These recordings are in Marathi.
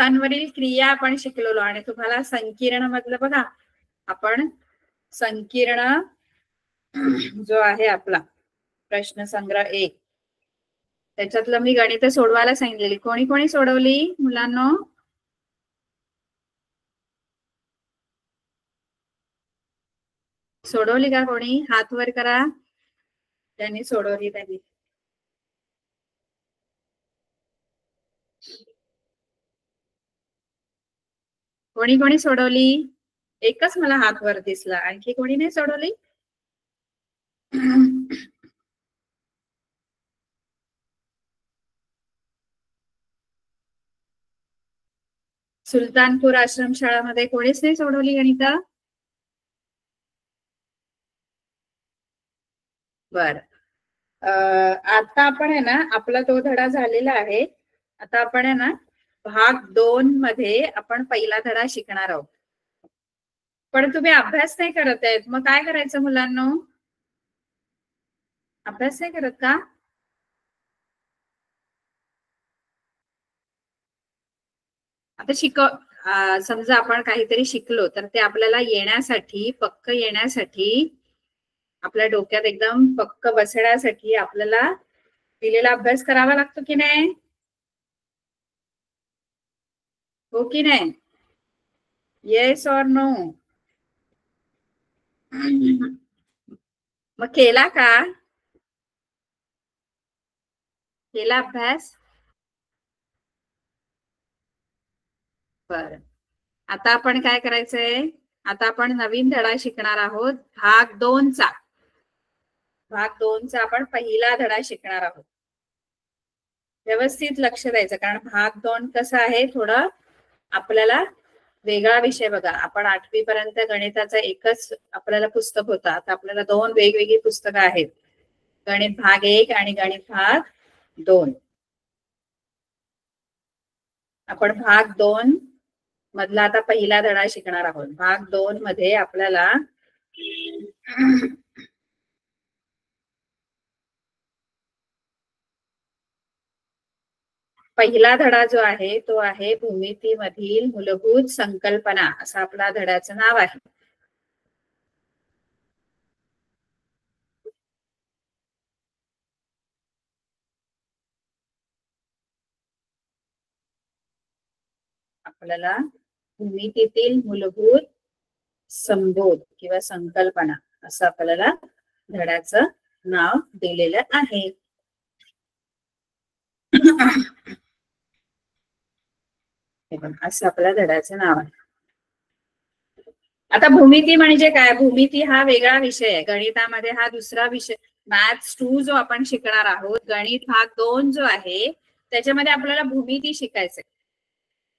अवस्थांवरील क्रिया आपण शिकलेलो आणि तुम्हाला संकीर्ण मधलं बघा, आपण संकीर्ण जो आहे आपला प्रश्न संग्रह 1 त्याच्यातलं मी गणित सोडवायला सांगितलेली. कोणी कोणी सोडवली मुलांनो? सोडवली का कोणी? हात वर करा त्यांनी सोडवली. त्यांनी कोणी कोणी सोडवली? एकच मला हात वर दिसला. आणखी कोणी नाही सोडवली? सुलतानपूर आश्रमशाळामध्ये कोणीच नाही सोडवली गणित? बर, आता आपण आहे ना, आपला तो धडा झालेला आहे. आता आपण आहे ना भाग 2 मध्ये आपण पहिला धडा शिकणार आहोत. पण तुम्ही अभ्यास नाही करत आहेत, मग काय करायचं मुलांनो? अभ्यास नाही करत का? आता समजा आपण काहीतरी शिकलो तर ते आपल्याला येण्यासाठी, पक्क येण्यासाठी, आपल्या डोक्यात एकदम पक्क बसण्यासाठी आपल्याला दिलेला अभ्यास करावा लागतो की नाही? हो की नाही? येस और नो? मग केला का? केला अभ्यास? बर, आता आपण काय करायचंय? आता आपण नवीन धडा शिकणार आहोत, भाग 2 चा. भाग 2 चा आपण पहिला धडा शिकणार आहोत. व्यवस्थित लक्ष द्यायचं, कारण भाग 2 कसा आहे, थोडं आपल्याला वेगळा विषय. बघा, आपण 8वी पर्यंत गणिताचं एकच आपल्याला पुस्तक होतं. आता आपल्याला 2 वेगवेगळी पुस्तकं आहेत, गणित भाग 1 आणि गणित भाग 2. आपण भाग 2 मधला आता पहिला धडा शिकणार आहोत. भाग 2 मध्ये आपल्याला पहिला धडा जो आहे तो आहे भूमितीमधील मूलभूत संकल्पना, असं आपला धड्याचं नाव आहे. आपल्याला भूमितीतील मूलभूत संबोध किंवा संकल्पना असं आपल्याला धड्याचं नाव दिलेलं आहे. असं आपल्या धड्याचं नाव आहे. आता भूमिती म्हणजे काय? भूमिती हा वेगळा विषय आहे गणितामध्ये, हा दुसरा विषय. मॅथ्स 2 जो आपण शिकणार आहोत, गणित भाग 2 जो आहे त्याच्यामध्ये आपल्याला भूमिती शिकायचंय.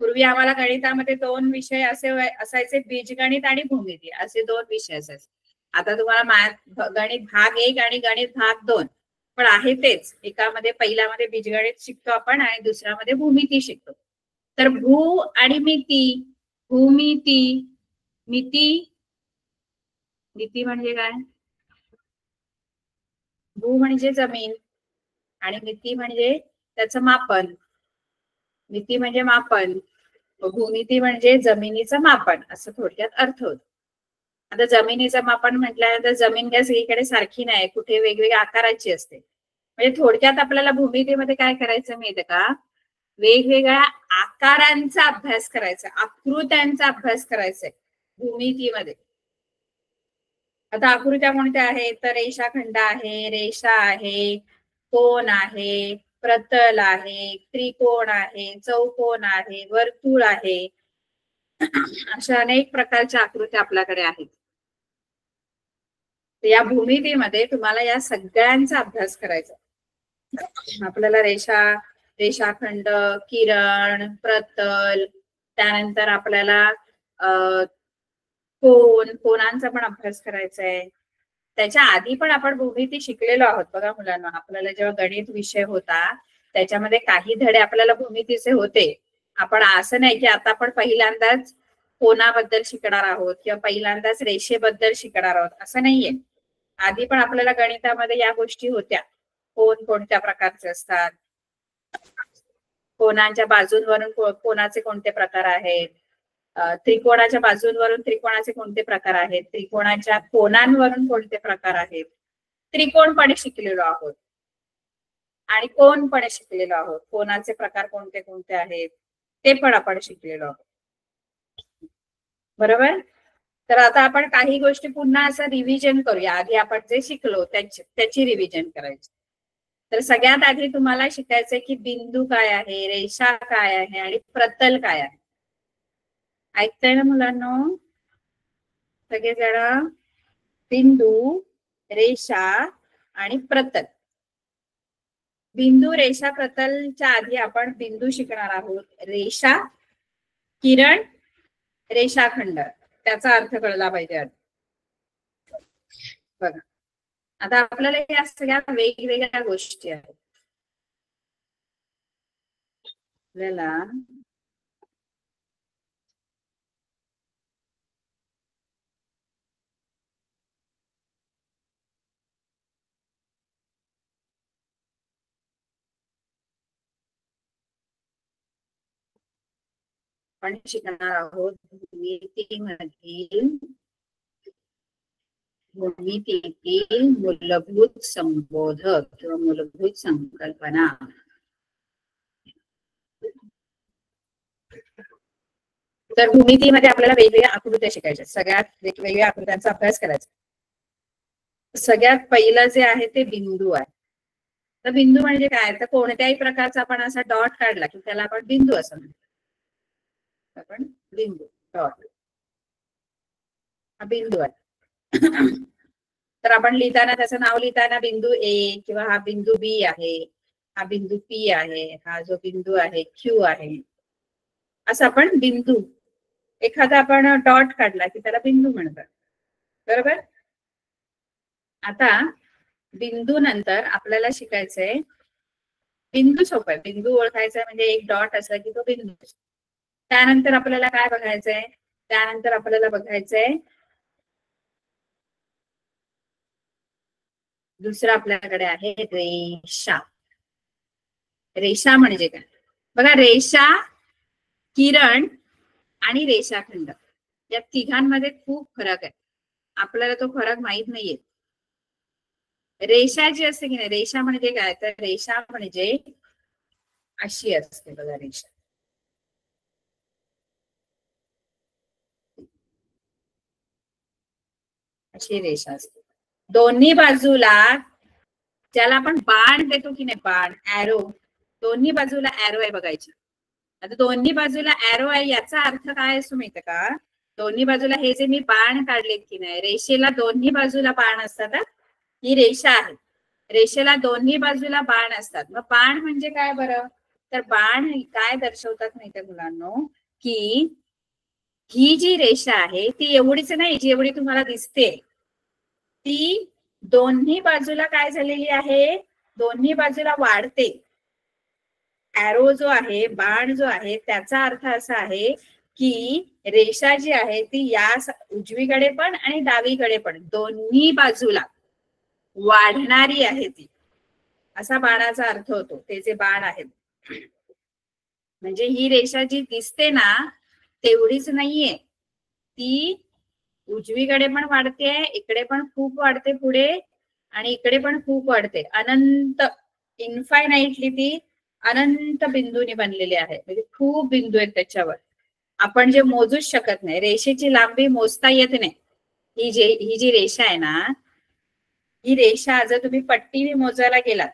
पूर्वी आम्हाला गणितामध्ये 2 विषय असे असायचे, बीजगणित आणि भूमिती असे 2 विषय असायचे. आता तुम्हाला गणित भाग 1 आणि गणित भाग 2 पण आहे तेच. एकामध्ये पहिल्यामध्ये बीजगणित शिकतो आपण आणि दुसऱ्यामध्ये भूमिती शिकतो. तर भू आणि मिती, भूमिती, मिती, मिती म्हणजे काय? भू म्हणजे जमीन आणि मिती म्हणजे त्याचं मापन. मिती म्हणजे मापन, भूमिती म्हणजे जमिनीचं मापन, असं थोडक्यात अर्थ होतो. आता जमिनीचं मापन म्हटल्यानंतर जमीन काय सगळीकडे सारखी नाही, कुठे वेगवेगळ्या आकाराची असते. म्हणजे थोडक्यात आपल्याला भूमितीमध्ये काय करायचं माहितीये का? वेगवेगळ्या आकारांचा अभ्यास करायचा, आकृत्यांचा अभ्यास करायचा भूमितीमध्ये. आता आकृत्या कोणत्या आहेत? तर रेषाखंड आहे, रेषा आहे, कोन आहे, प्रतल आहे, त्रिकोण आहे, चौकोन आहे, वर्तुळ आहे, अशा अनेक प्रकारच्या आकृत्या आपल्याकडे आहेत. या भूमितीमध्ये तुम्हाला या सगळ्यांचा अभ्यास करायचा. आपल्याला रेषाखंड, किरण, प्रतल, त्यानंतर आपल्याला कोणांचा पण अभ्यास करायचा आहे. त्याच्या आधी पण आपण भूमिती शिकलेलो आहोत बघा मुलांना. आपल्याला जेव्हा गणित विषय होता त्याच्यामध्ये काही धडे आपल्याला भूमितीचे होते. आपण असं नाही की आता आपण पहिल्यांदाच कोणाबद्दल शिकणार आहोत किंवा पहिल्यांदाच रेषेबद्दल शिकणार आहोत, असं नाहीये. आधी पण आपल्याला गणितामध्ये या गोष्टी होत्या. कोण कोणत्या प्रकारचे असतात, कोणाच्या बाजूंवरून कोणाचे कोणते प्रकार आहेत, त्रिकोणाच्या बाजूंवरून त्रिकोणाचे कोणते प्रकार आहेत, त्रिकोणाच्या कोनांवरून कोणते प्रकार आहेत, त्रिकोणपणे शिकलेलो आहोत आणि कोनपणे शिकलेलो आहोत. कोणाचे प्रकार कोणते कोणते आहेत ते पण आपण शिकलेलो आहोत. बरोबर. तर आता आपण काही गोष्टी पुन्हा असं रिव्हिजन करूया. आधी आपण जे शिकलो त्याची रिव्हिजन करायची. तर सगळ्यात आधी तुम्हाला शिकायचंय की बिंदू काय आहे, रेषा काय आहे आणि प्रतल काय आहे. ऐकताय ना मुलांनो सगळेजण? बिंदू, रेषा आणि प्रतल. बिंदू, रेषा, प्रतलच्या आधी आपण बिंदू शिकणार आहोत. रेषा, किरण, रेषाखंड, त्याचा अर्थ कळला पाहिजे. बघा आता आपल्याला या सगळ्या वेगवेगळ्या गोष्टी आहेत. आपल्याला आपण शिकणार आहोत भूमितीतील मूलभूत संबोधक किंवा मूलभूत संकल्पना. तर भूमितीमध्ये आपल्याला वेगवेगळ्या आकृत्या शिकायच्या, सगळ्यात वेगवेगळ्या आकृत्यांचा अभ्यास करायचा. सगळ्यात पहिलं जे आहे ते बिंदू आहे. तर बिंदू म्हणजे काय, तर कोणत्याही प्रकारचा आपण असा डॉट काढला की त्याला आपण बिंदू असं म्हणतो. आपण बिंदू डॉट हा बिंदू आहे. तर आपण लिहिताना त्याचं नाव लिहिताना बिंदू ए किंवा हा बिंदू बी आहे, हा बिंदू पी आहे, हा जो बिंदू आहे क्यू आहे, असं आपण बिंदू. एखादा आपण डॉट काढला की त्याला बिंदू म्हणतात. बरोबर. आता बिंदू नंतर आपल्याला शिकायचंय, बिंदू सोपं आहे, बिंदू ओळखायचा म्हणजे एक डॉट असला की तो बिंदू. त्यानंतर आपल्याला काय बघायचंय, त्यानंतर आपल्याला बघायचंय दुसरं आपल्याकडे आहे रेषा. रेषा म्हणजे काय बघा, रेषा, किरण आणि रेषाखंड या तिघांमध्ये खूप फरक आहे. आपल्याला तो फरक माहित नाहीये. रेषा जी असते की नाही, रेषा म्हणजे काय, तर रेषा म्हणजे अशी असते बघा रेषा. अशी रेषा असते. दोन्ही बाजूला ज्याला आपण बाण देतो की नाही, बाण, ऍरो, दोन्ही बाजूला ऍरो आहे बघायची. आता दोन्ही बाजूला ऍरो आहे याचा अर्थ काय असतो माहिती का, दोन्ही बाजूला हे जे मी बाण काढलेत की नाही, रेषेला दोन्ही बाजूला बाण असतात. ही रेषा आहे, रेषेला दोन्ही बाजूला बाण असतात. मग बाण म्हणजे काय बरं, तर बाण काय दर्शवतात माहिती मुलांनो, की ही जी रेषा आहे ती एवढीच नाही जेवढी तुम्हाला दिसते, ती दोन्ही बाजूला काय झालेली आहे, दोन्ही बाजूला वाढते. ऍरो जो आहे, बाण जो आहे, त्याचा अर्थ असा आहे की रेषा जी आहे ती या उजवीकडे पण आणि डावीकडे पण दोन्ही बाजूला वाढणारी आहे ती, असा बाणाचा अर्थ होतो. ते जे बाण आहेत म्हणजे ही रेषा जी दिसते ना तेवढीच नाहीये, ती उजवीकडे पण वाढते, इकडे पण खूप वाढते पुढे, आणि इकडे पण खूप वाढते. अनंत, इन्फायनाइटली ती अनंत बिंदूनी बनलेली आहे. म्हणजे खूप बिंदू आहेत त्याच्यावर, आपण जे मोजूच शकत नाही. रेषेची लांबी मोजता येत नाही. ही जी रेषा आहे ना, ही रेषा जर तुम्ही पट्टीने मोजायला गेलात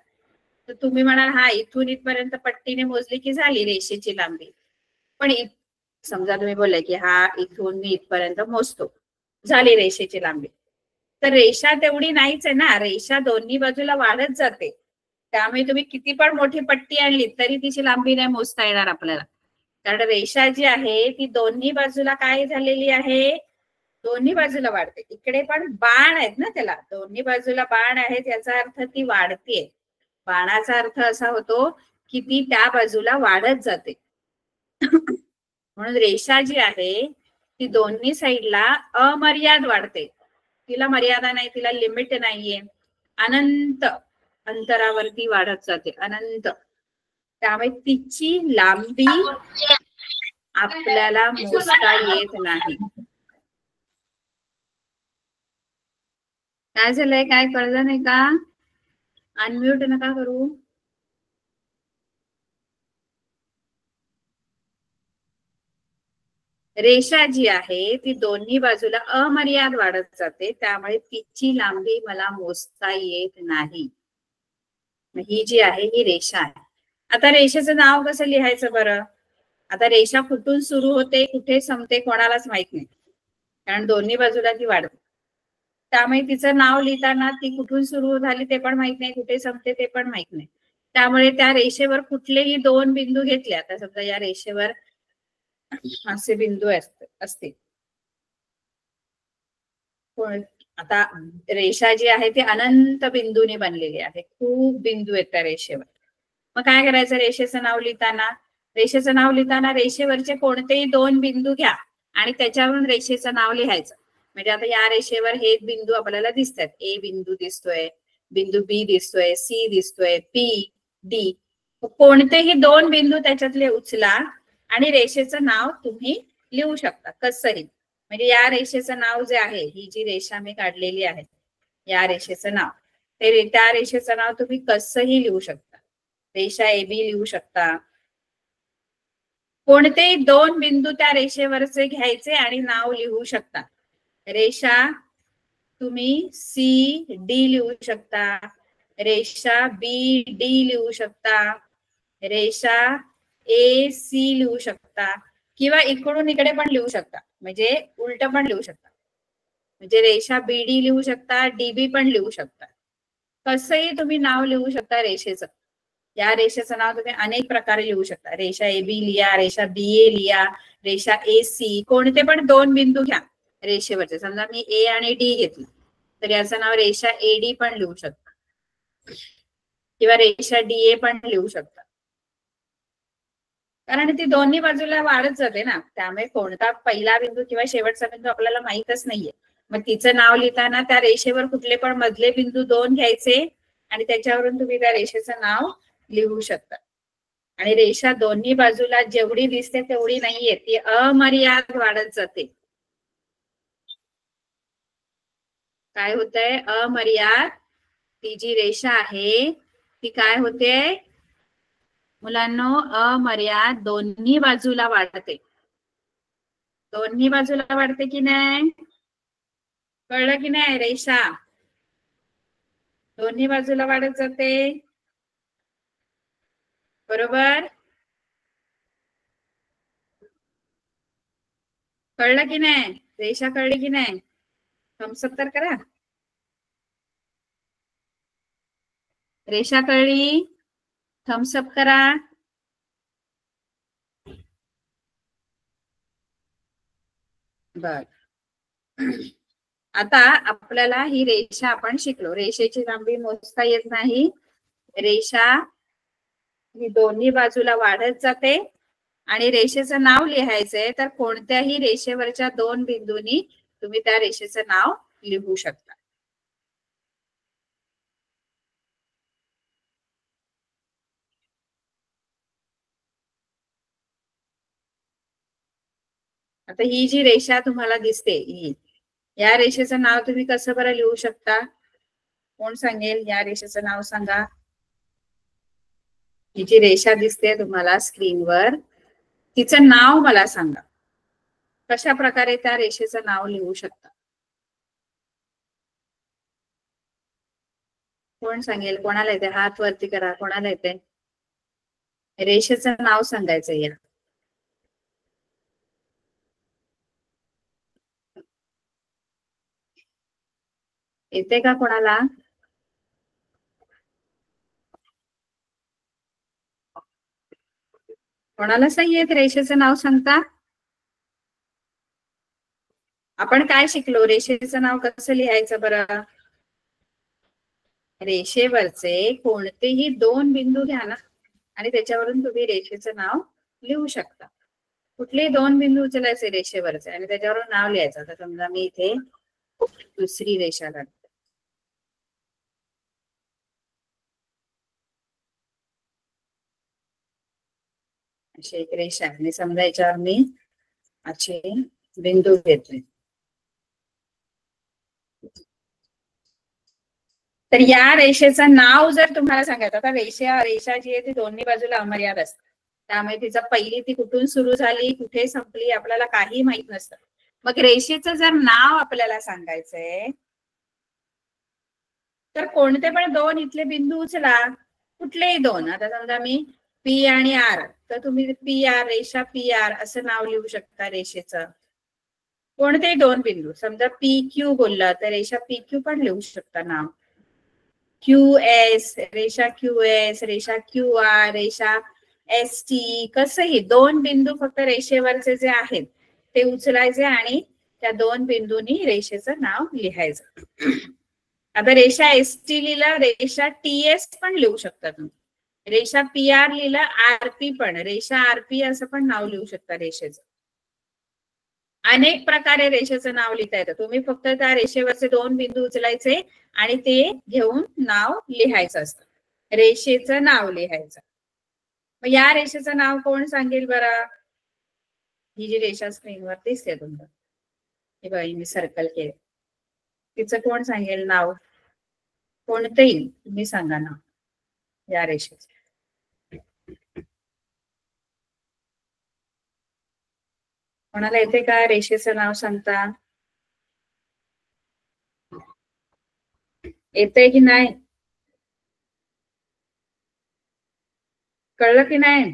तर तुम्ही म्हणाल हा इथून इथपर्यंत पट्टीने मोजली की झाली रेषेची लांबी. पण समजा तुम्ही बोलले की हा इथून मी इथपर्यंत मोजतो, झाली रेषेची लांबी. तर रेषा तेवढी नाहीच आहे ना, रेषा दोन्ही बाजूला वाढत जाते. त्यामुळे तुम्ही किती पण मोठी पट्टी आणली तरी तिची लांबी नाही मोजता येणार आपल्याला. कारण रेषा जी आहे ती दोन्ही बाजूला काय झालेली आहे, दोन्ही बाजूला वाढते. इकडे पण बाण आहेत ना, त्याला दोन्ही बाजूला बाण आहेत याचा अर्थ ती वाढते. बाणाचा अर्थ असा होतो की ती त्या बाजूला वाढत जाते. म्हणून रेषा जी आहे ती दोन्ही साईडला अमर्याद वाढते. तिला मर्यादा नाही, तिला लिमिट नाहीये. अनंत अंतरावरती वाढत जाते, अनंत. त्यामुळे तिची लांबी आपल्याला मोजता येत नाही. काय झालंय, काय कळलं नाही का? अनम्यूट नका करू. रेषा जी आहे ती दोन्ही बाजूला अमर्याद वाढत जाते, त्यामुळे तिची लांबी मला मोजता येत नाही. ही जी आहे ही रेषा आहे. आता रेषेचं नाव कसं लिहायचं बरं? आता रेषा कुठून सुरू होते कुठे संपते कोणालाच माहित नाही, कारण दोन्ही बाजूला ती वाढते. त्यामुळे तिचं नाव लिहिताना ती कुठून सुरू झाली ते पण माहित नाही, कुठे संपते ते पण माहित नाही. त्यामुळे त्या रेषेवर कुठलेही दोन बिंदू घेतले, आता समजा या रेषेवर असे बिंदू असतील. आता रेषा जी आहे ती अनंत बिंदूने बनलेली आहे, खूप बिंदू आहेत त्या रेषेवर. मग काय करायचं रेषेचं नाव लिहिताना? रेषेचं नाव लिहिताना रेषेवरचे कोणतेही दोन बिंदू घ्या आणि त्याच्यावरून रेषेचं नाव लिहायचं. म्हणजे आता या रेषेवर हे बिंदू आपल्याला दिसतात. ए बिंदू दिसतोय, बिंदू बी दिसतोय, सी दिसतोय, पी, डी. कोणतेही दोन बिंदू त्याच्यातले उचला आणि रेषेचं नाव तुम्ही लिहू शकता कसंही. म्हणजे या रेषेचं नाव जे आहे, ही जी रेषा मी काढलेली आहे या रेषेचं नाव, ते त्या रेषेचं नाव तुम्ही कसंही लिहू शकता. रेषा ए बी लिहू शकता. कोणतेही दोन बिंदू त्या रेषेवरचे घ्यायचे आणि नाव लिहू शकता. रेषा तुम्ही सी डी लिहू शकता, रेषा बी डी लिहू शकता, रेषा ए सी लिहू शकता, किंवा इकडून इकडे पण लिहू शकता, म्हणजे उलट पण लिहू शकता. म्हणजे रेषा बीडी लिहू शकता, डीबी पण लिहू शकता. कसंही तुम्ही नाव लिहू शकता रेषेचं. या रेषेचं नाव तुम्ही अनेक प्रकारे लिहू शकता. रेषा ए बी लिहा, रेषा बी ए लिहा, रेषा ए सी. कोणते पण दोन बिंदू घ्या रेषेवरचे. समजा मी ए आणि डी घेतली तर याचं नाव रेषा ए डी पण लिहू शकता, किंवा रेषा डी ए पण लिहू शकता. कारण ती दोन्ही बाजूला वाढत जाते ना, त्यामुळे कोणता पहिला बिंदू किंवा शेवटचा बिंदू आपल्याला माहीतच नाहीये. मग तिचं नाव लिहिताना त्या रेषेवर कुठले पण मधले बिंदू दोन घ्यायचे आणि त्याच्यावरून तुम्ही त्या रेषेचं नाव लिहू शकता. आणि रेषा दोन्ही बाजूला जेवढी दिसते तेवढी नाहीये, ती अमर्याद वाढत जाते. काय होतंय? अमर्याद. ती जी रेषा आहे ती काय होते मुलांनो? अमर्याद दोन्ही बाजूला वाढते. दोन्ही बाजूला वाढते की नाही? कळलं की नाही? रेषा दोन्ही बाजूला वाढत जाते, बरोबर? कळलं की नाही? रेषा कळली की नाही? थम्सअप तर करा. रेषा कळली? थम्सअप करा. बर, आता आपल्याला ही रेषा आपण शिकलो. रेषेची लांबी मोजता येत नाही. रेषा ही दोन्ही बाजूला वाढत जाते आणि रेषेचं नाव लिहायचंय तर कोणत्याही रेषेवरच्या दोन बिंदूंनी तुम्ही त्या रेषेचं नाव लिहू शकता. आता ही जी रेषा तुम्हाला दिसते ही, या रेषेचं नाव तुम्ही कसं बरं लिहू शकता? कोण सांगेल? या रेषेचं नाव सांगा. ही जी रेषा दिसते तुम्हाला स्क्रीनवर, तिचं नाव मला सांगा. कशा प्रकारे त्या रेषेचं नाव लिहू शकता? कोण सांगेल? कोणाला येते? हात वरती करा. कोणाला येते? रेषेचं नाव सांगायचं या. येते का कोणाला? कोणालाच नाही येत? रेषेचं नाव सांगता? आपण काय शिकलो? रेषेचं नाव कसं लिहायचं बरं? रेषेवरचे कोणतेही दोन बिंदू घ्या ना आणि त्याच्यावरून तुम्ही रेषेचं नाव लिहू शकता. कुठलेही दोन बिंदू उचलायचे रेषेवरचे आणि त्याच्यावरून नाव लिहायचं. तर समजा मी इथे दुसरी रेषा काढते. अशी एक रेषा आहे आणि समजा याच्यावर मी असे बिंदू घेतले. तर या रेषेचं नाव जर तुम्हाला सांगायचं, आता रेषा जी आहे ती दोन्ही बाजूला अमर्याद असते, त्यामुळे तिचा पहिली ती कुठून सुरू झाली कुठे संपली आपल्याला काही माहित नसतं. मग रेषेचं जर नाव आपल्याला सांगायचंय तर कोणते पण दोन इथले बिंदू उचला, कुठलेही दोन. आता समजा मी पी आणि आर, तर तुम्ही पी आर, रेषा पी आर असं नाव लिहू शकता रेषेचं. कोणतेही दोन बिंदू, समजा पी क्यू बोलला तर रेषा पी क्यू पण लिहू शकता नाव. क्यू एस, रेषा क्यू एस, रेषा क्यू आर, रेषा एस टी, कसंही दोन बिंदू फक्त रेषेवरचे जे आहेत ते उचलायचे आणि त्या दोन बिंदूंनी रेषेचं नाव लिहायचं. आता रेषा एस टी लिहिलं, रेषा टी एस पण लिहू शकता तुम्ही. रेषा पी आर लिहिलं, आरपी पण, रेषा आरपी असं पण नाव लिहू शकता रेषेचं. अनेक प्रकारे रेषेचं नाव लिहिता येतं. तुम्ही फक्त त्या रेषेवरचे दोन बिंदू उचलायचे आणि ते घेऊन नाव लिहायचं असतं. रेषेचं नाव लिहायचं. मग या रेषेचं नाव कोण सांगेल बरं? ही जी रेषा स्क्रीनवर दिसते तुमचं, हे बघा मी सर्कल केले, तिचं कोण सांगेल नाव? कोणतंही तुम्ही सांगा नाव या रेषेचं. कोणाला येते का रेषेचं नाव सांगता? येतंय की नाही? कळलं की नाही?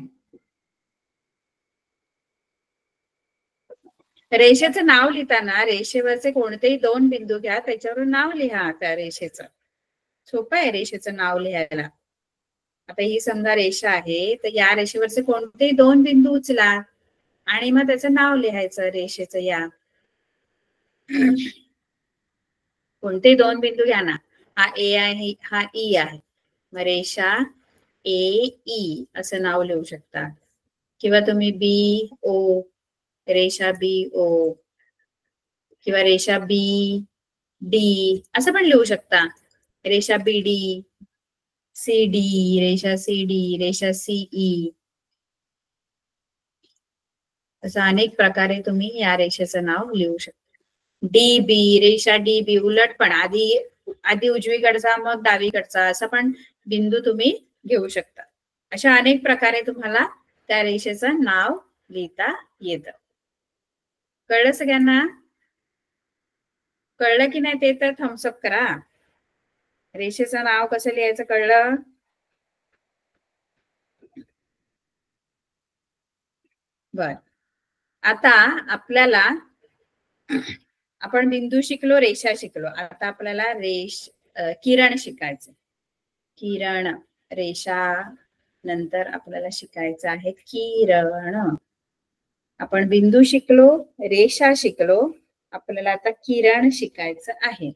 रेषेचं नाव लिहिताना रेषेवरचे कोणतेही दोन बिंदू घ्या, त्याच्यावरून नाव लिहा त्या रेषेचं. सोपं आहे रेषेचं नाव लिहायला. आता ही समजा रेषा आहे, तर या रेषेवरचे कोणतेही दोन बिंदू उचला आणि मग त्याचं नाव लिहायचं रेषेचं. या कोणतेही दोन बिंदू घ्या ना, हा ए आहे हा ई आहे, मग रेषा ए ई असं नाव लिहू शकता. किंवा तुम्ही बी ओ, रेषा बी ओ, किंवा रेषा बी डी असं पण लिहू शकता. रेषा बी डी, सी डी, रेषा सी डी, रेषा सीई, असं अनेक प्रकारे तुम्ही या रेषेचं नाव लिहू शकता. डी बी, रेषा डी बी, उलट पण आधी उजवीकडचा मग डावीकडचा असं पण बिंदू तुम्ही घेऊ शकता. अशा अनेक प्रकारे तुम्हाला त्या रेषेचं नाव लिहिता येतं. कळलं सगळ्यांना? कळलं की नाही ते तर थम्सअप करा. रेषेचं नाव कसं लिहायचं कळलं? बर, आता आपल्याला आपण बिंदू शिकलो, रेषा शिकलो, आता आपल्याला किरण शिकायचं. किरण, रेषा नंतर आपल्याला शिकायचं आहे किरण. आपण बिंदू शिकलो, रेषा शिकलो, आपल्याला आता किरण शिकायचं आहे.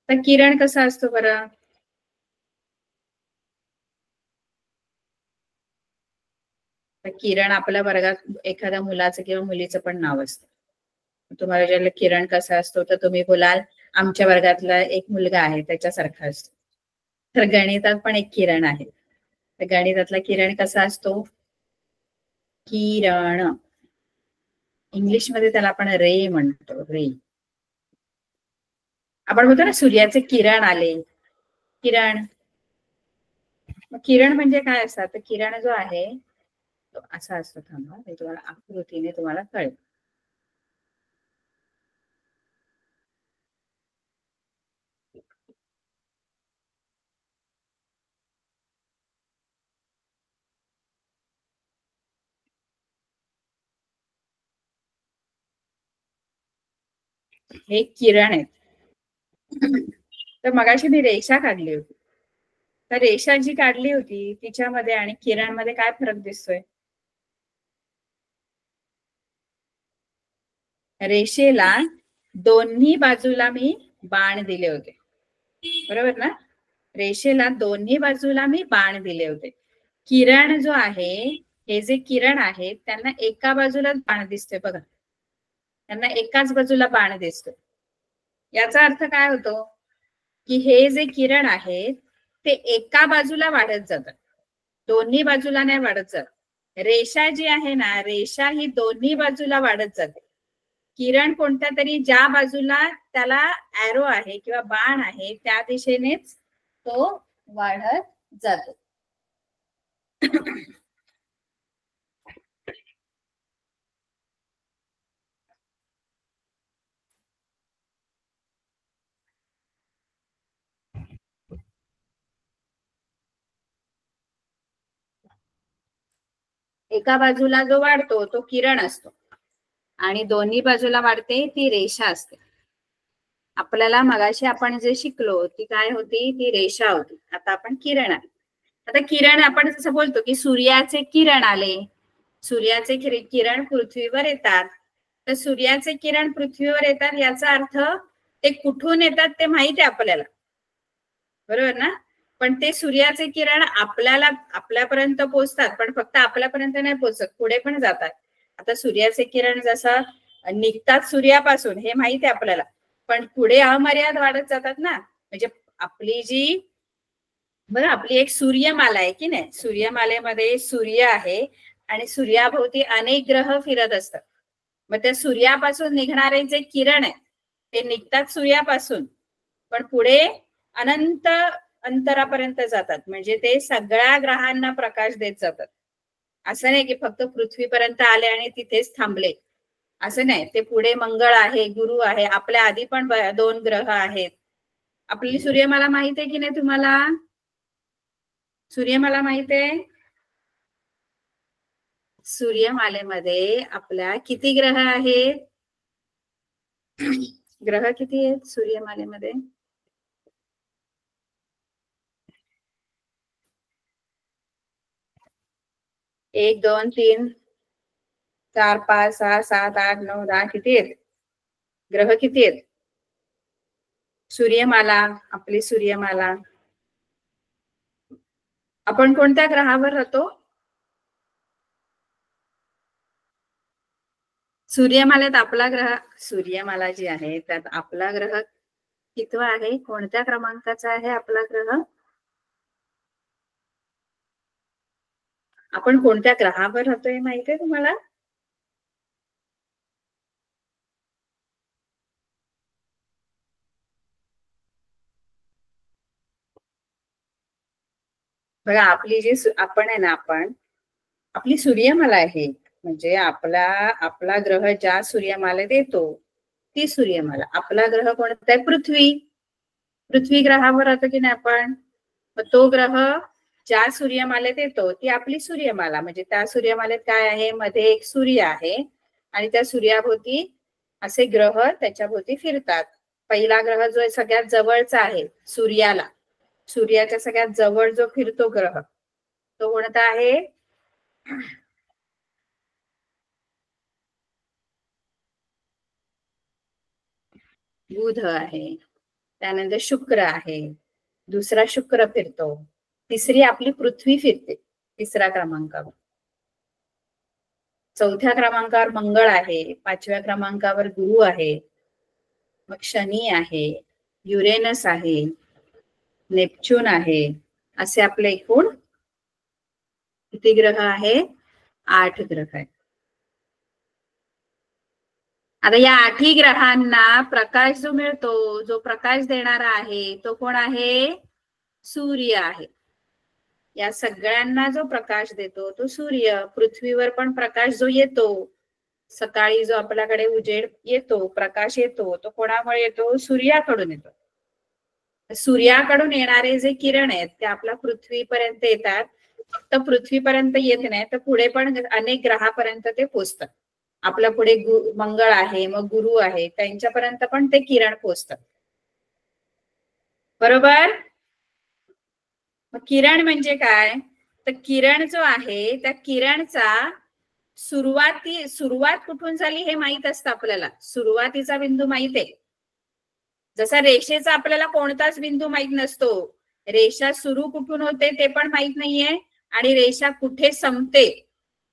तर किरण कसा असतो बरं? तर किरण आपल्या वर्गात एखाद्या मुलाचं किंवा मुलीचं पण नाव असतं. तुम्हाला ज्याला किरण कसा असतो तर तुम्ही बोलाल आमच्या वर्गातला एक मुलगा आहे त्याच्यासारखा असतो. तर गणितात पण एक किरण आहे. तर गणितातला किरण कसा असतो? किरण. इंग्लिश मध्ये त्याला आपण रे म्हणतो, रे. आपण म्हणतो ना सूर्याचे किरण आले, किरण. किरण म्हणजे काय असतात? तर किरण जो आहे तो असा असतो. थांबा ते तुम्हाला आकृतीने तुम्हाला कळेल. हे किरण आहेत. तर मगाशी मी रेषा काढली होती, तर रेषा जी काढली होती तिच्यामध्ये आणि किरण मध्ये काय फरक दिसतोय? रेषेला दोन्ही बाजूला मी बाण दिले होते, बरोबर ना? रेषेला दोन्ही बाजूला मी बाण दिले होते. किरण जो आहे, हे जे किरण आहेत त्यांना एका बाजूलाच बाण दिसतोय बघा, त्यांना एकाच बाजूला बाण दिसतोय. याचा अर्थ काय होतो की हे जे किरण आहेत ते एका बाजूला वाढत जातात, दोन्ही बाजूला नाही वाढत जात. रेषा जी आहे ना, रेषा ही दोन्ही बाजूला वाढत जाते. किरण कोणत्या तरी ज्या बाजूला त्याला ॲरो आहे किंवा बाण आहे त्या दिशेनेच तो वाढत जातो. एका बाजूला जो वाढतो तो किरण असतो आणि दोन्ही बाजूला वाढते ती रेषा असते. आपल्याला मगाशी आपण जे शिकलो ती काय होती, ती रेषा होती. आता आपण किरण आहे. आता किरण आपण जसं बोलतो की सूर्याचे किरण आले, सूर्याचे किरण पृथ्वीवर येतात. तर सूर्याचे किरण पृथ्वीवर येतात याचा अर्थ ते कुठून येतात ते माहिती आहे आपल्याला, बरोबर ना. पण ते सूर्याचे किरण आपल्यापर्यंत पोहोचतात, पण फक्त आपल्यापर्यंत नाही पोहोचत, पुढे पण जातात. आता सूर्याचे किरण जसं निघतात सूर्यापासून हे माहिती आहे आपल्याला, पण पुढे अमर्याद वाढत जातात ना. म्हणजे आपली जी बरं आपली एक सूर्यमाला आहे की नाही, सूर्यमालेमध्ये सूर्य आहे आणि सूर्याभोवती अनेक ग्रह फिरत असतात. मग त्या सूर्यापासून निघणारे जे किरण आहे ते निघतात सूर्यापासून, पण पुढे अनंत अंतरापर्यंत जातात. म्हणजे ते सगळ्या ग्रहांना प्रकाश देत जातात. असं नाही की फक्त पृथ्वीपर्यंत आले आणि तिथेच थांबले, असं नाही. ते पुढे मंगळ आहे, गुरु आहे, आपल्या आधी पण 2 ग्रह आहेत. आपली सूर्यमाला माहित आहे की नाही तुम्हाला? सूर्यमाला माहित आहे? सूर्यमालेमध्ये आपल्या किती ग्रह आहेत? ग्रह किती आहेत सूर्यमालेमध्ये? 1 2 3 4 5 6 7 8 9 10 किती आहेत ग्रह? किती आहेत सूर्यमाला? आपली सूर्यमाला आपण कोणत्या ग्रहावर राहतो? सूर्यमालेत आपला ग्रह, सूर्यमाला जी आहे त्यात आपला ग्रह कितवा आहे, कोणत्या क्रमांकाचा आहे आपला ग्रह? आपण कोणत्या ग्रहावर राहतोय माहितीये तुम्हाला? बघा आपली जी आपण आहे ना, आपण आपली सूर्यमाला आहे, म्हणजे आपला ग्रह ज्या सूर्यमालेत येतो ती सूर्यमाला. आपला ग्रह कोणता आहे? पृथ्वी. पृथ्वी ग्रहावर राहतो की नाही आपण. मग तो ग्रह ज्या सूर्यमालेत येतो ती आपली सूर्यमाला. म्हणजे त्या सूर्यमालेत काय आहे, मध्ये एक सूर्य आहे आणि त्या सूर्याभोवती असे ग्रह त्याच्या भोवती फिरतात. पहिला ग्रह जो सगळ्यात जवळचा आहे सूर्याला, सूर्याच्या सगळ्यात जवळ जो फिरतो ग्रह तो कोणता आहे? बुध आहे. त्यानंतर शुक्र आहे, दुसरा शुक्र फिरतो. तिसरी आपली पृथ्वी फिरते 3ऱ्या क्रमांकावर. 4थ्या क्रमांकावर मंगळ आहे, 5व्या क्रमांकावर गुरु आहे, मग शनी आहे, युरेनस आहे, नेपच्यून आहे. असे आपले एकूण किती ग्रह आहे? 8 ग्रह आहेत. आता या 8ही ग्रहांना प्रकाश जो मिळतो, जो प्रकाश देणारा आहे तो कोण आहे? सूर्य आहे. या सगळ्यांना जो प्रकाश देतो तो सूर्य. पृथ्वीवर पण प्रकाश जो येतो सकाळी, जो आपल्याकडे उजेड येतो, प्रकाश येतो, तो कोणामुळे येतो? सूर्याकडून येतो. सूर्याकडून येणारे जे किरण आहेत ते आपल्या पृथ्वीपर्यंत येतात. फक्त पृथ्वीपर्यंत येत नाही तर पुढे पण अनेक ग्रहापर्यंत ते पोचतात. आपल्या पुढे मंगळ आहे, मग गुरु आहे, त्यांच्यापर्यंत पण ते किरण पोचतात. बरोबर? मग किरण म्हणजे काय? तर किरण जो आहे त्या किरणचा सुरुवात कुठून झाली हे माहित असतं आपल्याला. सुरुवातीचा बिंदू माहित आहे. जसा रेषेचा आपल्याला कोणताच बिंदू माहित नसतो, रेषा सुरू कुठून होते ते पण माहित नाहीये आणि रेषा कुठे संपते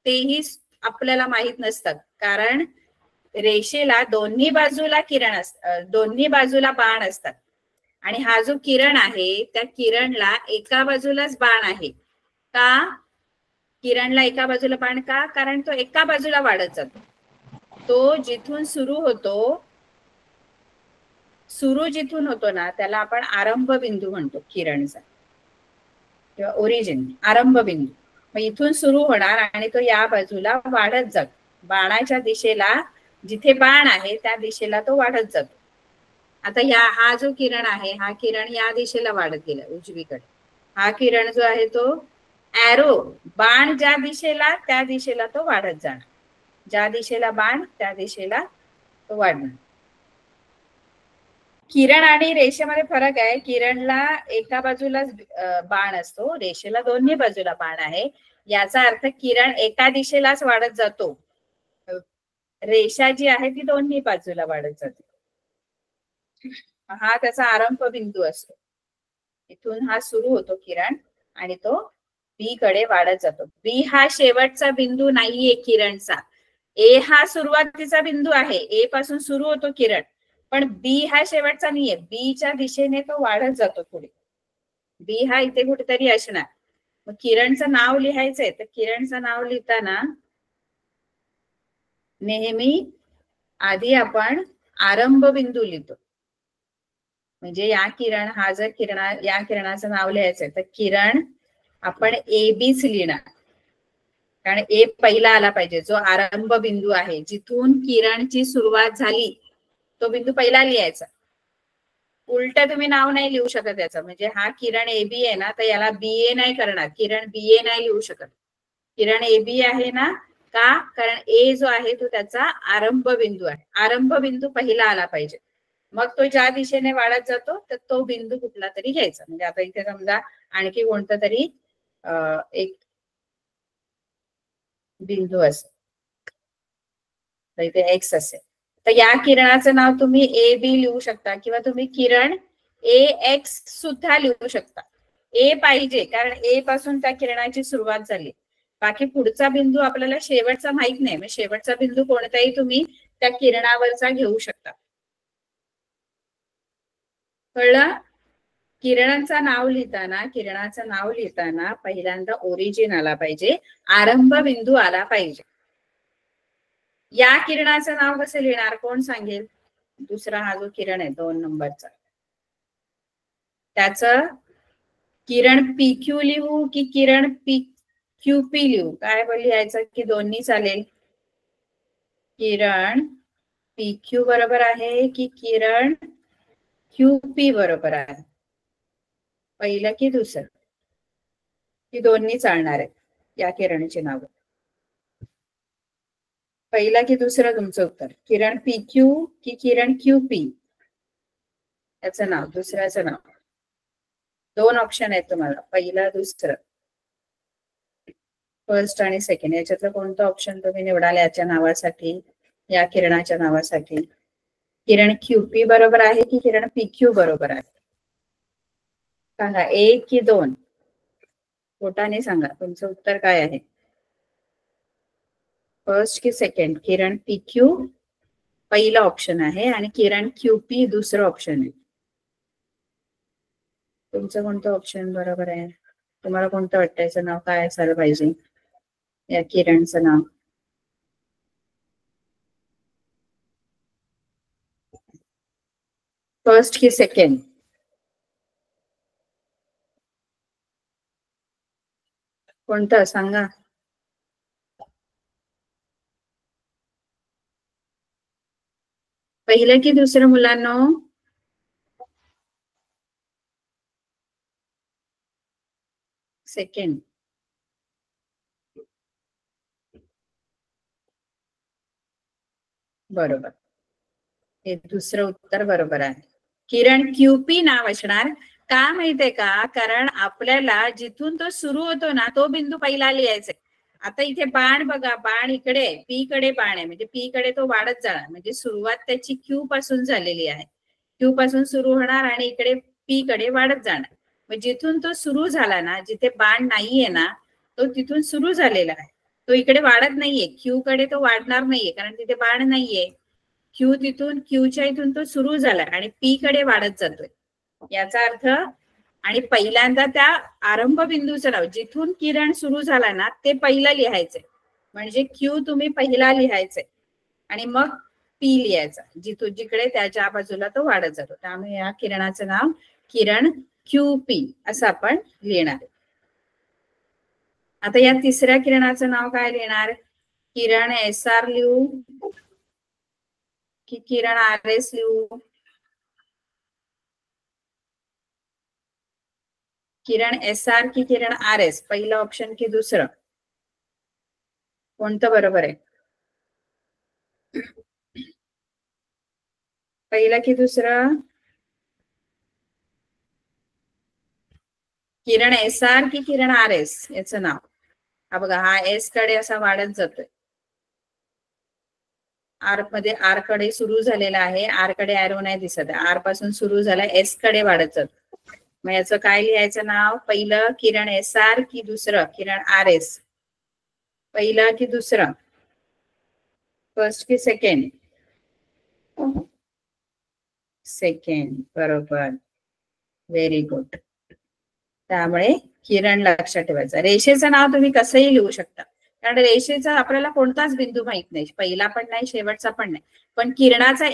तेही आपल्याला माहित नसतात. कारण रेषेला दोन्ही बाजूला किरण असतात, दोन्ही बाजूला बाण असतात. आणि हा जो किरण आहे त्या किरणला एका बाजूलाच बाण आहे का? किरणला एका बाजूला बाण का? कारण तो एका बाजूला वाढत जातो. तो जिथून सुरू होतो ना त्याला आपण आरंभ बिंदू म्हणतो किरणचा किंवा ओरिजिन, आरंभ बिंदू. मग इथून सुरू होणार आणि तो या बाजूला वाढत जातो. बाणाच्या दिशेला, जिथे बाण आहे त्या दिशेला तो वाढत जातो. आता हा जो किरण आहे, हा किरण या दिशेला वाढत गेला उजवीकडे. हा किरण जो आहे तो ॲरो, बाण ज्या दिशेला त्या दिशेला तो वाढत जाणार. ज्या दिशेला बाण त्या दिशेला तो वाढणार. किरण आणि रेषेमध्ये फरक आहे. किरणला एका बाजूलाच बाण असतो, रेषेला दोन्ही बाजूला बाण आहे. याचा अर्थ किरण एका दिशेलाच वाढत जातो, रेषा जी आहे ती दोन्ही बाजूला वाढत जाते. हा त्याचा आरंभ बिंदू असतो. इथून हा सुरू होतो किरण आणि तो बी कडे वाढत जातो. बी हा शेवटचा बिंदू नाहीये किरणचा. ए हा सुरुवातीचा बिंदू आहे, ए पासून सुरू होतो किरण, पण बी हा शेवटचा नाहीये. बी च्या दिशेने तो वाढत जातो पुढे. बी हा इथे कुठेतरी असणार. मग किरणचं नाव लिहायचंय तर किरणचं नाव लिहिताना नेहमी आधी आपण आरंभ बिंदू लिहितो. म्हणजे या किरणाचं नाव लिहायचंय तर किरण आपण ए बीच लिहिणार, कारण ए पहिला आला पाहिजे. जो आरंभ बिंदू आहे, जिथून किरणची सुरुवात झाली तो बिंदू पहिला लिहायचा. उलट तुम्ही नाव नाही लिहू शकत याचं. म्हणजे हा किरण ए बी आहे ना, तर याला बी ए नाही करणार, किरण बी ए नाही लिहू शकत. किरण ए बी आहे ना, का? कारण ए जो आहे तो त्याचा आरंभ बिंदू आहे. आरंभ बिंदू पहिला आला पाहिजे. मग तो ज्या दिशेने वाढत जातो तर तो बिंदू कुठला तरी घ्यायचा. म्हणजे आता इथे समजा आणखी कोणता तरी एक बिंदू असेल, तर इथे एक्स असेल, तर या किरणाचं नाव तुम्ही ए बी लिहू शकता किंवा तुम्ही किरण ए एक्स सुद्धा लिहू शकता. ए पाहिजे, कारण ए पासून त्या किरणाची सुरुवात झाली. बाकी पुढचा बिंदू आपल्याला शेवटचा माहित नाही. मग शेवटचा बिंदू कोणताही तुम्ही त्या किरणावरचा घेऊ शकता. कळलं? किरणाचं नाव लिहिताना पहिल्यांदा ओरिजिन आला पाहिजे, आरंभ बिंदू आला पाहिजे. या किरणाचं नाव कसं लिहिणार, कोण सांगेल? दुसरा हा जो किरण आहे 2 नंबरचा, त्याचं किरण पी क्यू लिहू की किरण पी क्यू पी लिहू? काय लिहायचं की दोन्ही चालेल? किरण पी क्यू बरोबर आहे की किरण क्यू पी बरोबर आहे? पहिलं की दुसरं? की दोन्ही चालणार आहे या किरणाची नाव? पहिला की दुसरं तुमचं उत्तर? किरण पी क्यू की किरण क्यू पी? याचं नाव, दुसऱ्याचं नाव. 2 ऑप्शन आहेत तुम्हाला, पहिला दुसरं, फर्स्ट आणि सेकंड. याच्यातलं कोणतं ऑप्शन तुम्ही निवडाल याच्या नावासाठी, या किरणाच्या नावासाठी? किरण क्यू पी बरोबर आहे की किरण पी क्यू बरोबर आहे? सांगा, 1 की 2? पोटाने सांगा तुमचं उत्तर काय आहे. फर्स्ट की सेकंड? किरण पी क्यू पहिला ऑप्शन आहे आणि किरण क्यू पी दुसरं ऑप्शन आहे. तुमचं कोणतं ऑप्शन बरोबर आहे? तुम्हाला कोणतं वाटतं याचं नाव काय असायला पाहिजे, या किरणचं नाव? फर्स्ट की सेकंड? कोणतं सांगा. पहिलं की दुसरं मुलांनो? सेकंड. बरोबर, हे दुसरं उत्तर बरोबर आहे. किरण क्यूपी नाव असणार. का माहितीये का? कारण आपल्याला जिथून तो सुरू होतो ना तो बिंदू पहिला लिहायचा. आता इथे बाण बघा, बाण इकडे पी कडे बाण आहे, म्हणजे पी कडे तो वाढत जाणार. म्हणजे सुरुवात त्याची क्यू पासून झालेली आहे. क्यू पासून सुरू होणार आणि इकडे पी कडे वाढत जाणार. मग जिथून तो सुरू झाला ना, जिथे बाण नाहीये ना, तो तिथून सुरू झालेला आहे. तो इकडे वाढत नाहीये, क्यू कडे तो वाढणार नाहीये कारण तिथे बाण नाहीये. क्यू तिथून, क्यूच्या इथून तो सुरू झाला आणि पी कडे वाढत जातोय. याचा अर्थ आणि पहिल्यांदा त्या आरंभ बिंदूचं नाव जिथून किरण सुरू झाला ना ते पहिलं लिहायचंय. म्हणजे क्यू तुम्ही पहिला लिहायचंय आणि मग पी लिहायचा, जिथून जिकडे त्याच्या बाजूला तो वाढत जातो. त्यामुळे या किरणाचं नाव किरण क्यू पी असं आपण लिहिणार आहे. आता या तिसऱ्या किरणाचं नाव काय लिहिणार? किरण एस आर लिहू की किरण आर एस लिहू? किरण एस आर की किरण आर एस? पहिलं ऑप्शन की दुसरं? कोणतं बरोबर आहे? पहिलं की दुसरं? किरण एस आर की किरण आर एस याचं नाव? हा बघा, हा एस कडे असा वाढत जातोय. आर मध्ये आर कडे सुरू झालेला आहे. आर कडे एरो नाही दिसत आहे. आर पासून सुरू झाला, एस कडे वाढत जातो. मग याचं काय लिहायचं नाव? पहिलं किरण एस आर की दुसरं किरण आर एस? पहिलं की दुसरं? फर्स्ट की सेकंड? सेकंड, बरोबर, व्हेरी गुड. त्यामुळे किरण लक्षात ठेवायचं. रेषेचं नाव तुम्ही कसंही लिहू शकता, कारण रेषेचा आपल्याला कोणताच बिंदू माहित नाही, पहिला पण नाही शेवटचा पण नाही. पण किरणाचा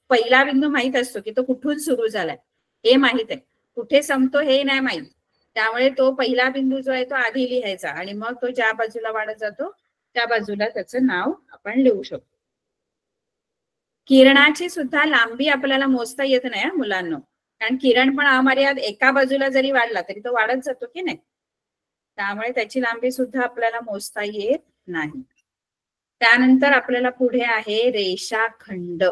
पहिला बिंदू माहित असतो की तो कुठून सुरू झालाय हे माहित आहे, कुठे संपतो हे नाही माहित. त्यामुळे तो पहिला बिंदू जो आहे तो आधी लिहायचा आणि मग तो ज्या बाजूला वाढत जातो त्या बाजूला त्याचं नाव आपण लिहू शकतो. किरणाची सुद्धा लांबी आपल्याला मोजता येत नाही मुलांना, कारण किरण पण अमर्याद एका बाजूला जरी वाढला तरी तो वाढत जातो की नाही. त्यामुळे त्याची लांबी सुद्धा आपल्याला मोजता येत नाही. त्यानंतर आपल्याला पुढे आहे रेषाखंड.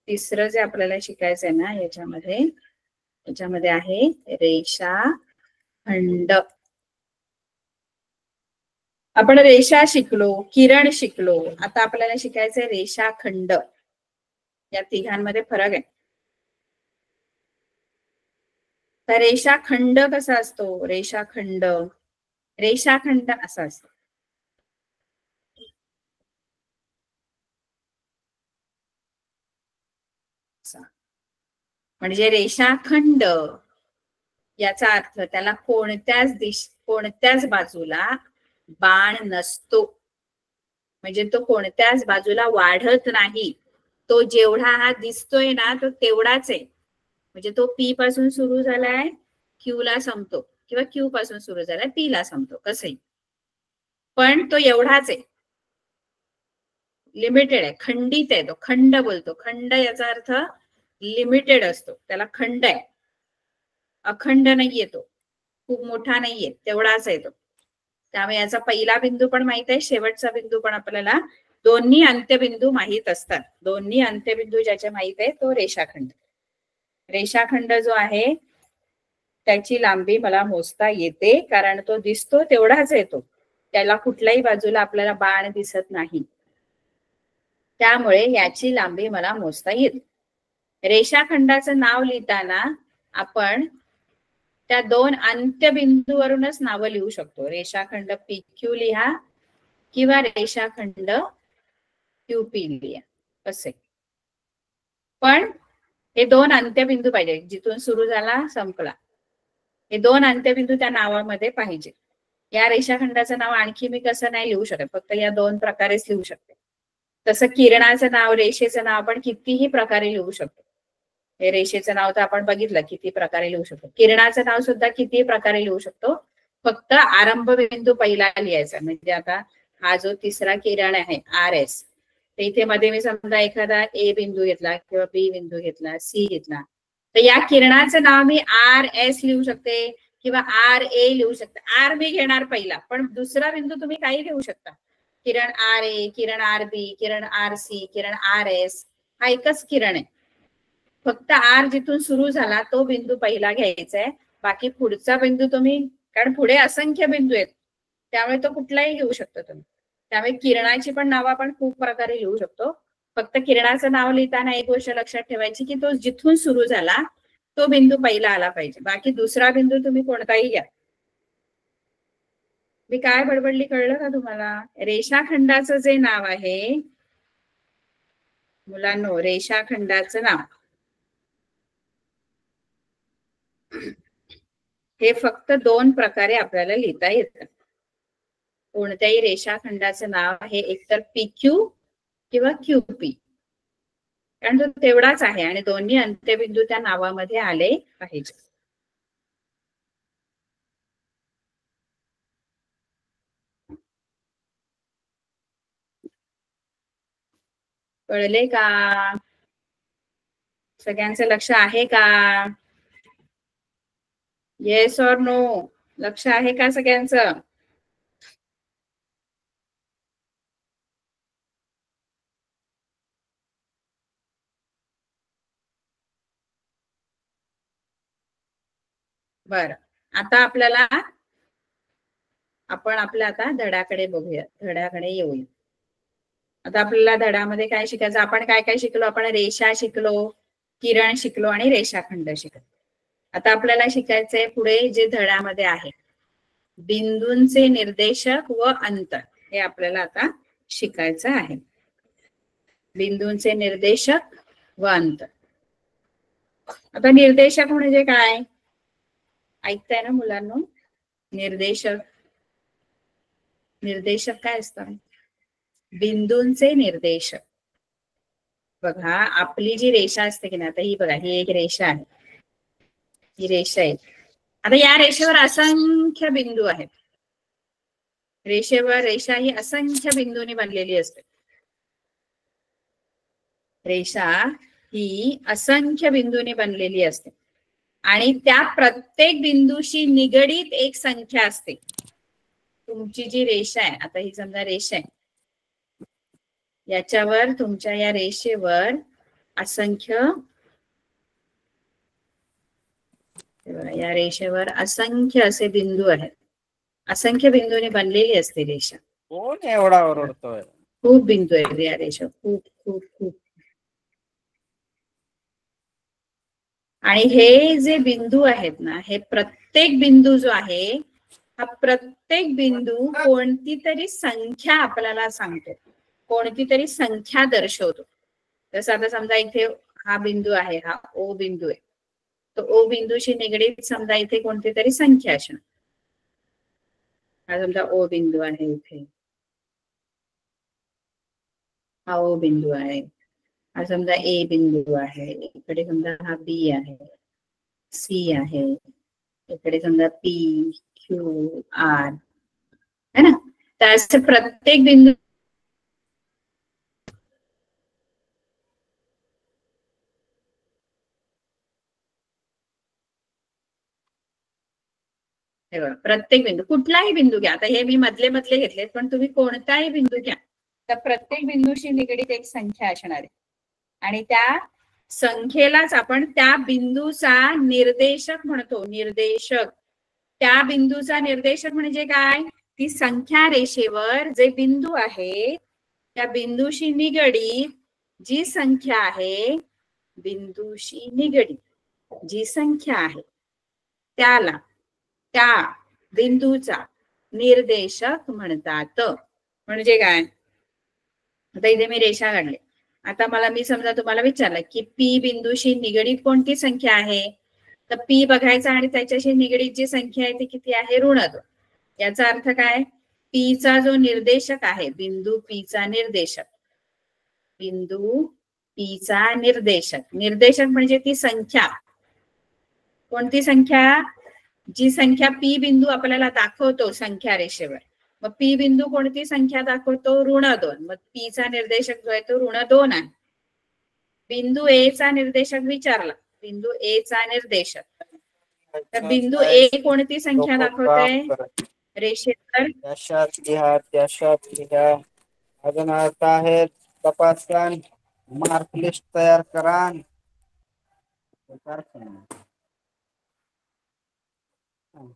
तिसरं जे आपल्याला शिकायचंय ना याच्यामध्ये आहे रेषाखंड. आपण रेषा शिकलो, किरण शिकलो, आता आपल्याला शिकायचंय रेषाखंड. या तिघांमध्ये फरक आहे. तर रेषाखंड कसा असतो? रेषाखंड असा असतो. म्हणजे रेषाखंड याचा अर्थ त्याला कोणत्याच बाजूला बाण नसतो. म्हणजे तो कोणत्याच बाजूला वाढत नाही. तो जेवढा हा दिसतोय ना तो तेवढाच आहे. म्हणजे तो पी पासून सुरू झालाय क्यू ला संपतो, किंवा क्यू पासून सुरू झालाय पी ला संपतो, कसंही, पण तो एवढाच आहे. लिमिटेड आहे, खंडित आहे. तो खंड बोलतो. खंड याचा अर्थ लिमिटेड असतो, त्याला खंड आहे. अखंड नाहीये, तो खूप मोठा नाहीये, तेवढाच आहे तो. त्यामुळे याचा पहिला बिंदू पण माहित आहे, शेवटचा बिंदू पण आपल्याला, दोन्ही अंत्यबिंदू माहित असतात. दोन्ही अंत्यबिंदू ज्याचे माहित आहे तो रेषाखंड. रेषाखंड जो आहे त्याची लांबी मला मोजता येते, कारण तो दिसतो तेवढाच येतो, त्याला कुठल्याही बाजूला आपल्याला बाण दिसत नाही. त्यामुळे याची लांबी मला मोजता येते. रेषाखंडाचं नाव लिहिताना आपण त्या दोन अंत्यबिंदूवरूनच नावं लिहू शकतो. रेषाखंड पी क्यू लिहा किंवा रेषाखंड क्यू पी लिहा, असे. पण हे दोन अंत्यबिंदू पाहिजे, जिथून सुरू झाला संपला, हे दोन अंत्यबिंदू त्या नावामध्ये पाहिजे. या रेषाखंडाचं नाव आणखी मी कसं नाही लिहू शकत, फक्त या दोन प्रकारेच लिहू शकते. तसं किरणाचं नाव, रेषेचं नाव आपण कितीही प्रकारे लिहू शकतो. हे रेषेचं नाव तर आपण बघितलं किती प्रकारे लिहू शकतो. किरणाचं नाव सुद्धा किती प्रकारे लिहू शकतो, फक्त आरंभ बिंदू पहिला लिहायचा. म्हणजे आता हा जो तिसरा किरण आहे आर एस, तर इथे मध्ये मी समजा एखादा ए बिंदू घेतला किंवा बी बिंदू घेतला, सी घेतला, तर या किरणाचं नाव मी आर एस लिहू शकते किंवा आर ए लिहू शकते. आर मी घेणार पहिला, पण दुसरा बिंदू तुम्ही काही लिहू शकता. किरण R A, Kiran R B, Kiran R C, Kiran R S, हा एकच किरण आहे. फक्त आर जिथून सुरू झाला तो बिंदू पहिला घ्यायचा आहे. बाकी पुढचा बिंदू तुम्ही, कारण पुढे असंख्य बिंदू आहेत, त्यामुळे तो कुठलाही घेऊ शकतो तुम्ही. त्यामुळे किरणाची पण नाव आपण खूप प्रकारे लिहू शकतो. फक्त किरणाचं नाव लिहिताना एक गोष्ट लक्षात ठेवायची की तो जिथून सुरू झाला तो बिंदू पहिला आला पाहिजे. बाकी दुसरा बिंदू तुम्ही कोणताही घ्या. मी काय बडबडली कळलं का तुम्हाला? रेषाखंडाचं जे नाव आहे मुलांनो, रेषाखंडाचं नाव हे फक्त दोन प्रकारे आपल्याला लिहिता येतं. कोणत्याही रेषाखंडाचं नाव हे एकतर PQ किंवा QP, कारण तो तेवढाच आहे आणि दोन्ही अंत्यबिंदू त्या नावामध्ये आले पाहिजे. कळले का? सगळ्यांचं लक्ष आहे का? येस और नो? लक्ष आहे का सगळ्यांचं? बर, आता आपल्याला आपण आपल्या आता धड्याकडे बघूया, धड्याकडे येऊया. आता आपल्याला धड्यामध्ये काय शिकायचं? आपण काय काय शिकलो? आपण रेषा शिकलो, किरण शिकलो आणि रेषाखंड शिकलो. आता आपल्याला शिकायचंय पुढे जे धड्यामध्ये आहे, बिंदूंचे निर्देशक व अंतर, हे आपल्याला आता शिकायचं आहे. बिंदूंचे निर्देशक व अंतर. आता निर्देशक म्हणजे काय? ऐकताय ना मुलांनो? निर्देशक, निर्देशक काय असतात? बिंदूंचे निर्देशक. बघा, आपली जी रेषा असते की नाही, आता ही बघा, ही एक रेषा आहे, ही रेषा आहे. आता या रेषेवर असंख्य बिंदू आहेत. रेषेवर रेषा ही असंख्य बिंदूंनी बनलेली असते. रेषा ही असंख्य बिंदूंनी बनलेली असते आणि त्या प्रत्येक बिंदूशी निगडीत एक संख्या असते. तुमची जी रेषा आहे, आता ही समजा रेषा आहे, याच्यावर तुमच्या या रेषेवर असंख्य, या रेषेवर असंख्य असे बिंदू आहेत. असंख्य बिंदूने बनलेली असते रेषा. कोण एवढा ओरडतोय? खूप बिंदू आहेत या रेषा, खूप खूप खूप. आणि हे जे बिंदू आहेत ना, हे प्रत्येक बिंदू जो आहे, हा प्रत्येक बिंदू कोणती तरी संख्या आपल्याला सांगतो, कोणती तरी संख्या दर्शवतो. जसं आता समजा इथे हा बिंदू आहे, हा O बिंदू आहे, तो O बिंदूशी निगडीत समजा इथे कोणती तरी संख्या असणार. हा समजा O बिंदू आहे, इथे हा O बिंदू आहे, हा समजा A बिंदू आहे, इकडे समजा हा B आहे, C आहे, इकडे समजा P Q R है ना. तर असे प्रत्येक बिंदू प्रत्येक बिंदू, कुठलाही बिंदू घ्या. आता हे मी मधले मधले घेतलेत, पण तुम्ही कोणताही बिंदू घ्या, तर प्रत्येक बिंदूशी निगडीत एक संख्या असणार आहे आणि त्या संख्येलाच आपण त्या बिंदूचा निर्देशक म्हणतो. निर्देशक, त्या बिंदूचा निर्देशक म्हणजे काय? ती संख्या रेषेवर जे बिंदू आहे, त्या बिंदूशी निगडीत जी संख्या आहे, बिंदूशी निगडीत जी संख्या आहे, त्याला त्या बिंदूचा निर्देशक म्हणतात. म्हणजे काय? आता इथे मी रेषा काढली. आता मी समजा तुम्हाला विचारलं की P बिंदूशी निगडीत कोणती संख्या आहे, तर P बघायचा आणि त्याच्याशी निगडीत जी संख्या आहे ती किती आहे? ऋण 2. याचा अर्थ काय? P चा जो निर्देशक आहे, बिंदू P चा निर्देशक, बिंदू P चा निर्देशक, निर्देशक म्हणजे ती संख्या. कोणती संख्या? जी संख्या P बिंदू आपल्याला दाखवतो संख्या रेषेवर. मग P बिंदू कोणती संख्या दाखवतो? ऋण 2. मग P चा निर्देशक जो आहे तो ऋण 2 आहे. बिंदू A चा निर्देशक विचारला, बिंदू A चा निर्देशक, तर बिंदू A कोणती संख्या दाखवते रेषेवर? त्याशात लिहा, त्याशात लिहा. अजून अर्थ आहे तपासा, मार्क लिस्ट तयार करा.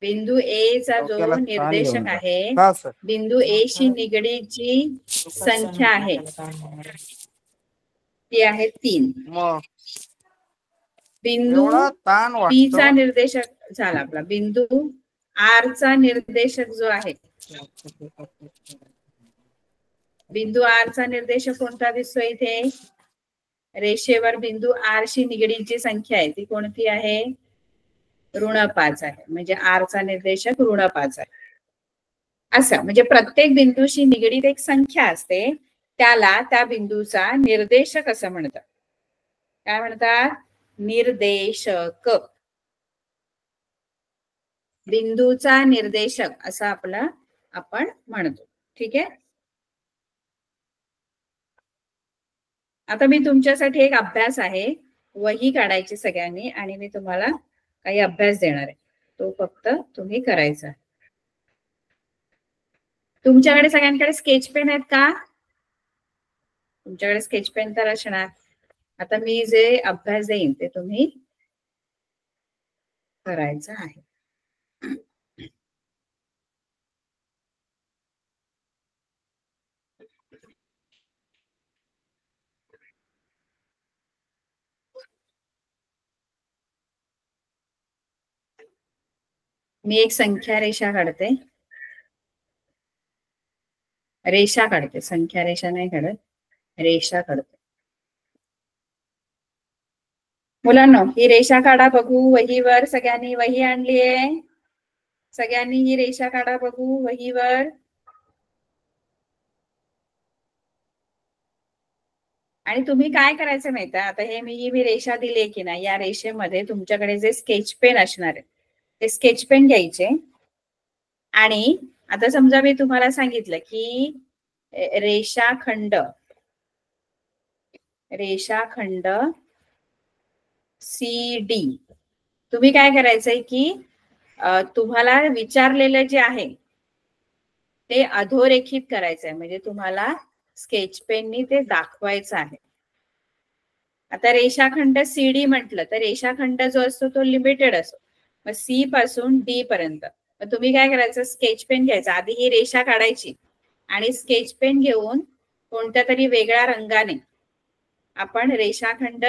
बिंदू A चा जो निर्देशक आहे, बिंदू A शी निगडीत जी संख्या आहे ती आहे 3. बिंदू P चा निर्देशक झाला आपला. बिंदू R चा निर्देशक जो आहे, बिंदू R चा निर्देशक कोणता दिसतोय इथे रेषेवर? बिंदू R शी निगडीत जी संख्या आहे ती कोणती आहे? ऋण 5 आहे, म्हणजे R चा निर्देशक ऋण 5 आहे. असं म्हणजे प्रत्येक बिंदूशी निगडीत एक संख्या असते, त्याला त्या बिंदूचा निर्देशक असं म्हणतात. काय म्हणतात? निर्देशक. बिंदूचा निर्देशक असं आपण म्हणतो. ठीक आहे. आता मी तुमच्यासाठी एक अभ्यास आहे, वही काढायची सगळ्यांनी आणि मी तुम्हाला काही अभ्यास देणार आहे, तो फक्त तुम्ही करायचा. तुमच्याकडे सगळ्यांकडे स्केच पेन आहेत का? तुमच्याकडे स्केच पेन तर असणार. आता मी जे अभ्यास देईन ते तुम्ही करायचं आहे. मी एक संख्या रेषा काढते, संख्या रेषा नाही काढत, रेषा काढते. मुलांनो, ही रेषा काढा बघू वहीवर. सगळ्यांनी वही आणलीये? सगळ्यांनी ही रेषा काढा बघू वहीवर. आणि तुम्ही काय करायचं माहिती आहे, आता हे मी रेषा दिली की नाही, या रेषेमध्ये तुमच्याकडे जे स्केच पेन असणार आहे ते स्केच पेन घ्यायचे. आणि आता समजा मी तुम्हाला सांगितलं की रेषाखंड CD, तुम्ही काय करायचंय की तुम्हाला विचारलेलं जे आहे ते अधोरेखित करायचंय, म्हणजे तुम्हाला स्केच पेननी ते दाखवायचं आहे. आता रेषाखंड CD म्हटलं तर रेषाखंड जो असतो तो लिमिटेड असतो, मग C पासून D पर्यंत. मग तुम्ही काय करायचं, स्केच पेन घ्यायचा, आधी ही रेषा काढायची आणि स्केच पेन घेऊन कोणत्या तरी वेगळ्या रंगाने आपण रेषाखंड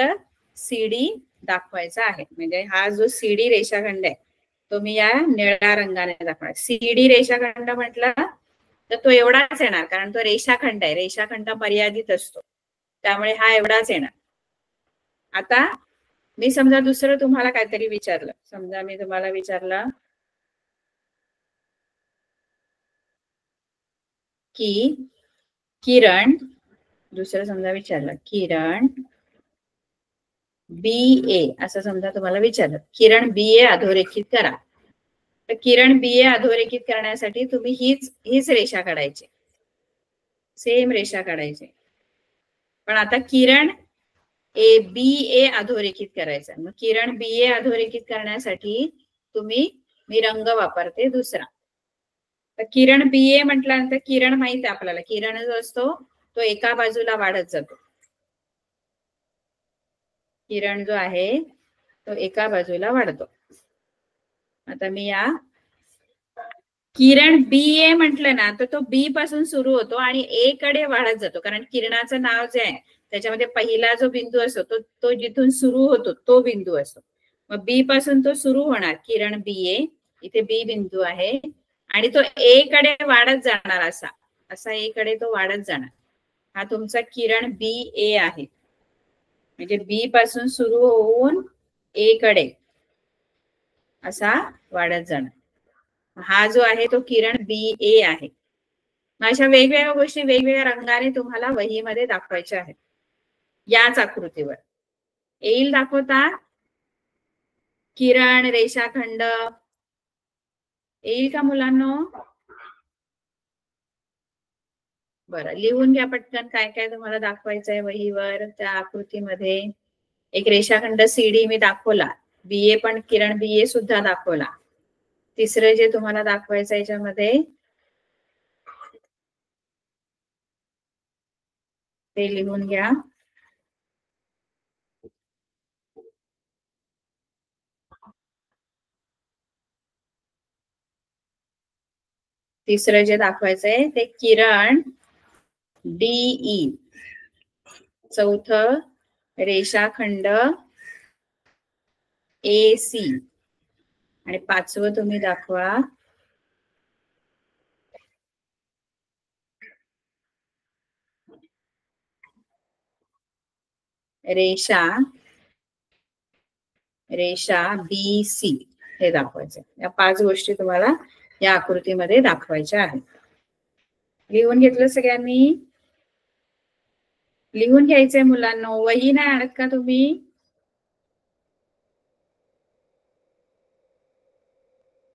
CD दाखवायचा आहे. म्हणजे हा जो CD रेषाखंड आहे तो मी या निळ्या रंगाने दाखवणार. CD रेषाखंड म्हटलं तर तो एवढाच येणार, कारण तो रेषाखंड आहे, रेषाखंड मर्यादित असतो, त्यामुळे हा एवढाच येणार. आता मी समजा दुसरं तुम्हाला काहीतरी विचारलं, समजा मी तुम्हाला विचारलं की किरण, दुसरं समजा विचारलं किरण BA असं समजा तुम्हाला विचारलं, किरण BA अधोरेखित करा. तर किरण BA अधोरेखित करण्यासाठी तुम्ही हीच रेषा काढायची, सेम रेषा काढायची. पण आता किरण BA अधोरेखित करायचा. मग किरण BA अधोरेखित करण्यासाठी मी रंग वापरते दुसरा. तर किरण BA म्हटल्यानंतर किरण माहित आहे आपल्याला, किरण जो असतो तो एका बाजूला वाढत जातो. किरण जो आहे तो एका बाजूला वाढतो. आता मी या किरण BA म्हटलं ना तर तो B पासून सुरू होतो आणि A कडे वाढत जातो, कारण किरणाचं नाव जे आहे त्याच्यामध्ये पहिला जो बिंदू असतो तो जिथून सुरू होतो तो बिंदू असतो. मग B पासून तो सुरू होणार, किरण BA, इथे B बिंदू आहे आणि तो A कडे वाढत जाणार, असा A कडे तो वाढत जाणार. हा तुमचा किरण BA आहे, म्हणजे B पासून सुरू होऊन A कडे असा वाढत जाणार. हा जो आहे तो किरण BA आहे. अशा वेगवेगळ्या गोष्टी वेगवेगळ्या रंगाने तुम्हाला वहीमध्ये दाखवायच्या आहेत. याच आकृतीवर येईल दाखवता, किरण रेषाखंड येईल का मुलांनो? बरं, लिहून घ्या पटकन काय काय तुम्हाला दाखवायचंय वहीवर. त्या आकृतीमध्ये एक रेषाखंड CD मी दाखवला, BA पण किरण BA सुद्धा दाखवला. तिसरं जे तुम्हाला दाखवायचं याच्यामध्ये ते लिहून घ्या. तिसरं जे दाखवायचंय ते किरण DE. चौथं रेषाखंड AC. आणि पाचवं तुम्ही दाखवा रेषा BC. हे दाखवायचं. या 5 गोष्टी तुम्हाला या आकृतीमध्ये दाखवायच्या आहेत. लिहून घेतलं सगळ्यांनी? लिहून घ्यायचंय मुलांना. वही नाही आणत का तुम्ही?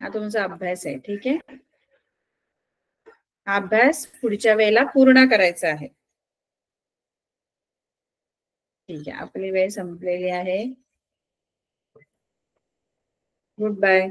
हा तुमचा अभ्यास आहे. ठीक आहे, हा अभ्यास पुढच्या वेळेला पूर्ण करायचा आहे. ठीक आहे, आपली वेळ संपलेली आहे. Good bye.